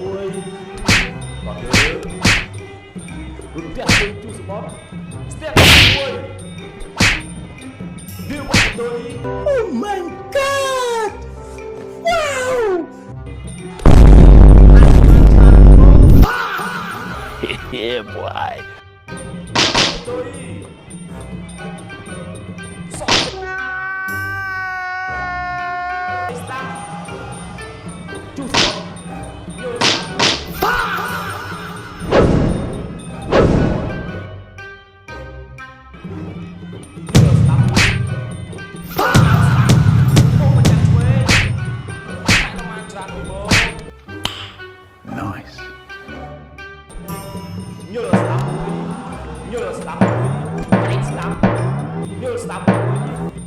មួយបាក់លើរត់ផ្ទះទៅជួសបត់ស្ទះមួយវាមកទៅ Oh my god wow Yeah, boy. ទៅសក់ស្ដាប់ជួសបត់យល់ញើស្ដាប់ញើស្ដាប់ញើស្ដាប់ញើស្ដាប់